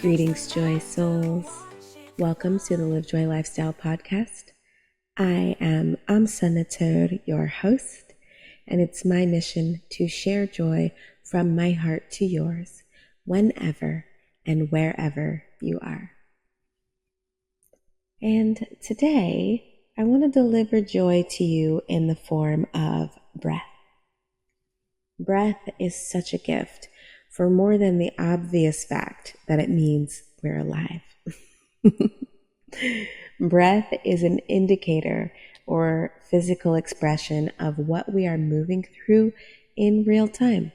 Greetings, Joy Souls. Welcome to the Live Joy Lifestyle Podcast. I am amsa-t.neter, your host, and it's my mission to share joy from my heart to yours whenever and wherever you are. And today, I want to deliver joy to you in the form of breath. Breath is such a gift for more than the obvious fact that it means we're alive. Breath is an indicator or physical expression of what we are moving through in real time.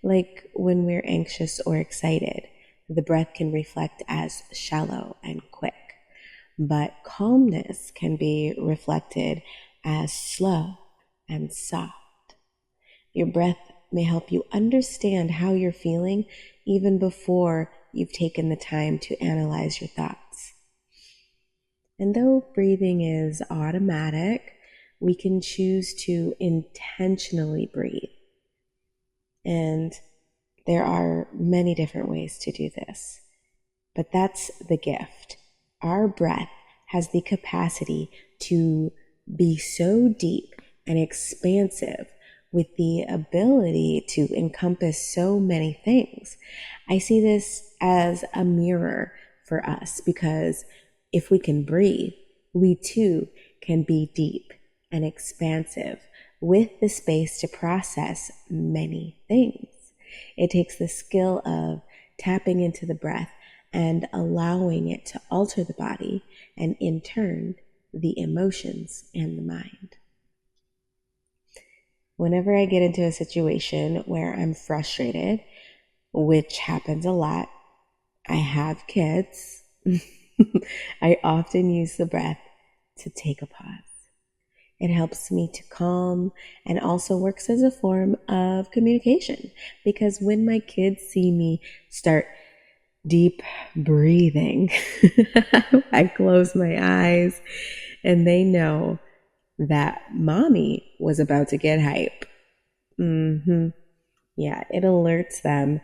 Like when we're anxious or excited, the breath can reflect as shallow and quick, but calmness can be reflected as slow and soft. Your breath may help you understand how you're feeling even before you've taken the time to analyze your thoughts. And though breathing is automatic, we can choose to intentionally breathe. And there are many different ways to do this, but that's the gift. Our breath has the capacity to be so deep and expansive with the ability to encompass so many things. I see this as a mirror for us because if we can breathe, we too can be deep and expansive with the space to process many things. It takes the skill of tapping into the breath and allowing it to alter the body and in turn, the emotions and the mind. Whenever I get into a situation where I'm frustrated, which happens a lot, I have kids, I often use the breath to take a pause. It helps me to calm and also works as a form of communication because when my kids see me start deep breathing, I close my eyes and they know that mommy was about to get hype. Yeah, it alerts them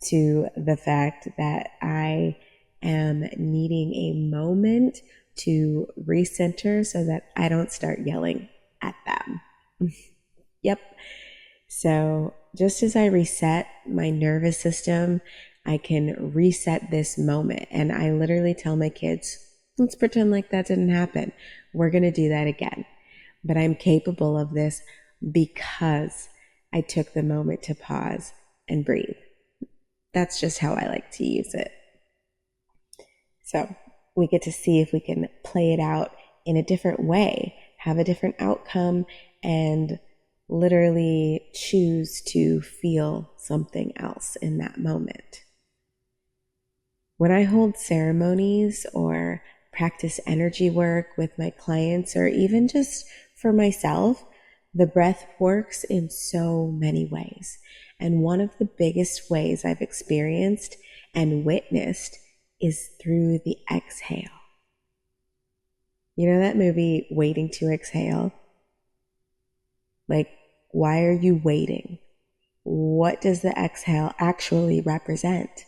to the fact that I am needing a moment to recenter so that I don't start yelling at them. Yep. So just as I reset my nervous system, I can reset this moment. And I literally tell my kids, let's pretend like that didn't happen. We're going to do that again. But I'm capable of this because I took the moment to pause and breathe. That's just how I like to use it. So we get to see if we can play it out in a different way, have a different outcome, and literally choose to feel something else in that moment. When I hold ceremonies or practice energy work with my clients, or even just for myself, the breath works in so many ways. And one of the biggest ways I've experienced and witnessed is through the exhale. You know that movie, Waiting to Exhale? Like, why are you waiting? What does the exhale actually represent?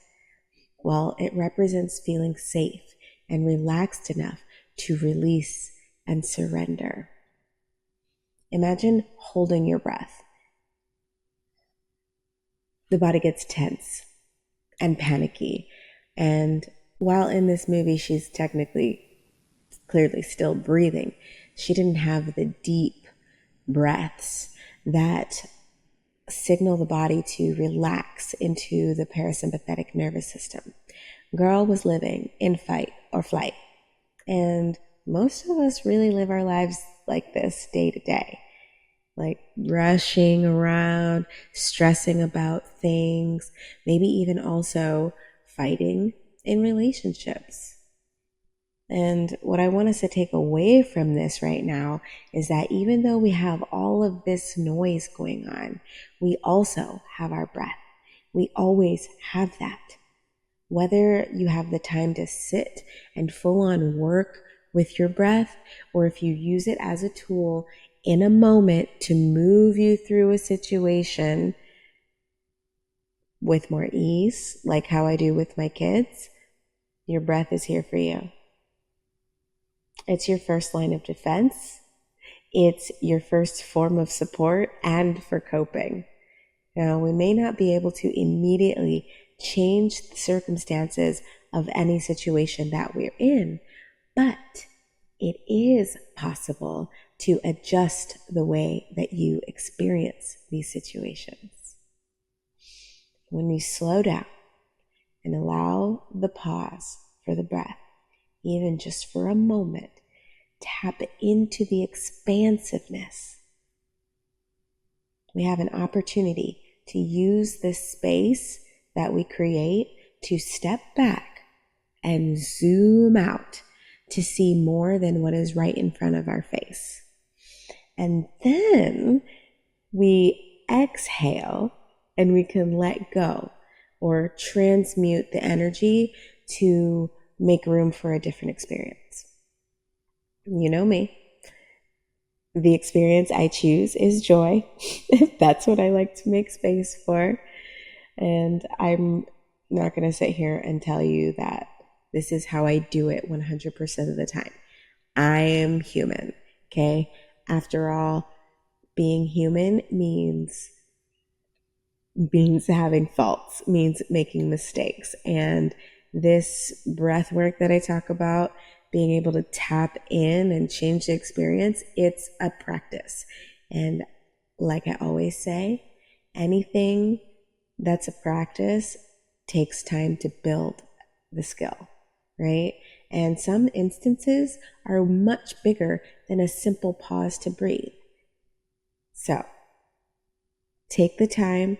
Well, it represents feeling safe and relaxed enough to release and surrender. Imagine holding your breath. The body gets tense and panicky. And while in this movie, she's clearly still breathing, she didn't have the deep breaths that signal the body to relax into the parasympathetic nervous system. Girl was living in fight or flight. And most of us really live our lives like this day to day. Like rushing around, stressing about things, maybe even also fighting in relationships. And what I want us to take away from this right now is that even though we have all of this noise going on, we also have our breath. We always have that. Whether you have the time to sit and full on work with your breath, or if you use it as a tool in a moment to move you through a situation with more ease, like how I do with my kids, your breath is here for you. It's your first line of defense. It's your first form of support and for coping. Now, we may not be able to immediately change the circumstances of any situation that we're in, but it is possible to adjust the way that you experience these situations. When we slow down and allow the pause for the breath, even just for a moment, tap into the expansiveness. We have an opportunity to use this space that we create to step back and zoom out to see more than what is right in front of our face. And then we exhale and we can let go or transmute the energy to make room for a different experience. You know me. The experience I choose is joy. That's what I like to make space for. And I'm not going to sit here and tell you that this is how I do it 100% of the time. I am human, okay? After all, being human means having faults, means making mistakes. And this breath work that I talk about, being able to tap in and change the experience, it's a practice. And like I always say, anything that's a practice takes time to build the skill, right? And some instances are much bigger than a simple pause to breathe. So take the time,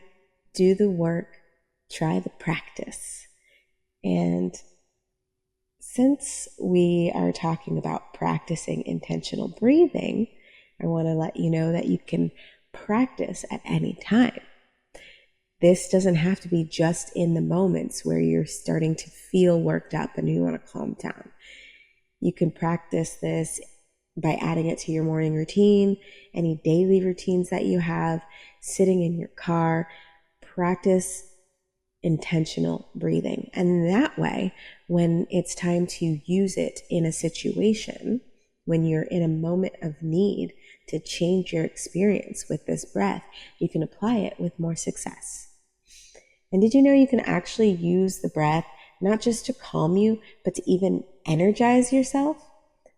do the work, try the practice. And since we are talking about practicing intentional breathing, I want to let you know that you can practice at any time. This doesn't have to be just in the moments where you're starting to feel worked up and you want to calm down. You can practice this by adding it to your morning routine, any daily routines that you have, sitting in your car. Practice intentional breathing. And that way, when it's time to use it in a situation, when you're in a moment of need to change your experience with this breath, you can apply it with more success. And did you know you can actually use the breath not just to calm you, but to even energize yourself?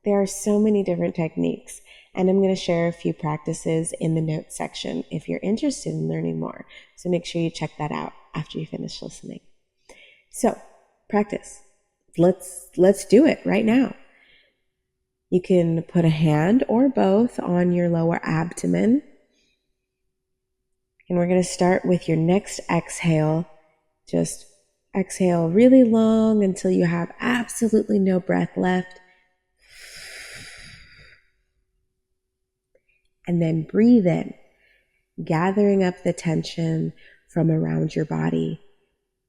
There are so many different techniques, and I'm going to share a few practices in the notes section if you're interested in learning more. So make sure you check that out after you finish listening. So practice. Let's do it right now. You can put a hand or both on your lower abdomen. And we're going to start with your next exhale. Just exhale really long until you have absolutely no breath left. And then breathe in, gathering up the tension from around your body.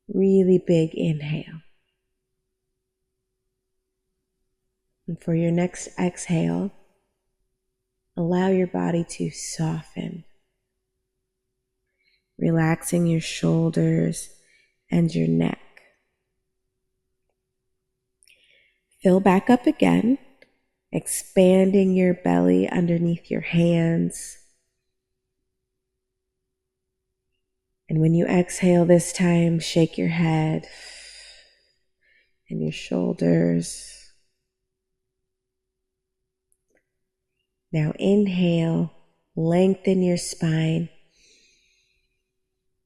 Really big inhale. And for your next exhale, allow your body to soften, relaxing your shoulders and your neck. Fill back up again, expanding your belly underneath your hands. And when you exhale this time, shake your head and your shoulders. Now inhale, lengthen your spine,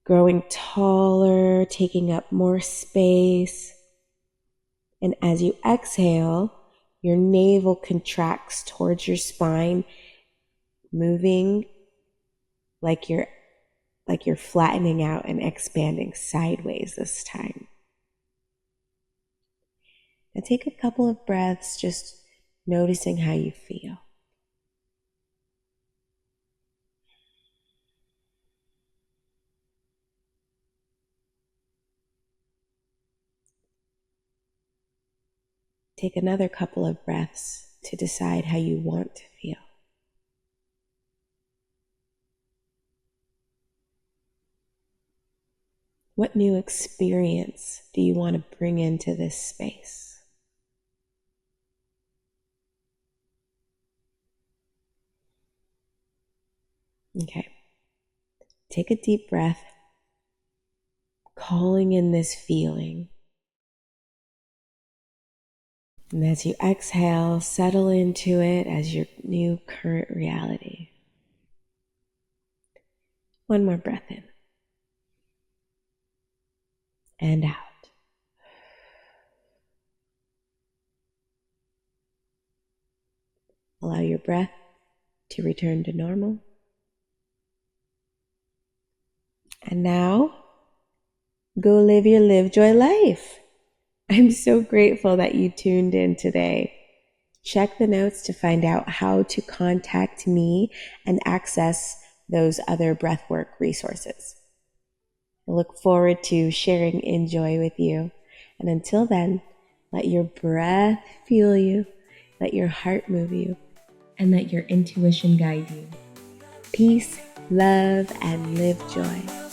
growing taller, taking up more space. And as you exhale, your navel contracts towards your spine, moving like you're flattening out and expanding sideways this time. Now take a couple of breaths, just noticing how you feel. Take another couple of breaths to decide how you want to feel. What new experience do you want to bring into this space? Okay. Take a deep breath, calling in this feeling. And as you exhale, settle into it as your new current reality. One more breath in and out. Allow your breath to return to normal. And now, go live your Live Joy life. I'm so grateful that you tuned in today. Check the notes to find out how to contact me and access those other breathwork resources. I look forward to sharing inJOY with you. And until then, let your breath fuel you, let your heart move you, and let your intuition guide you. Peace, love, and live joy.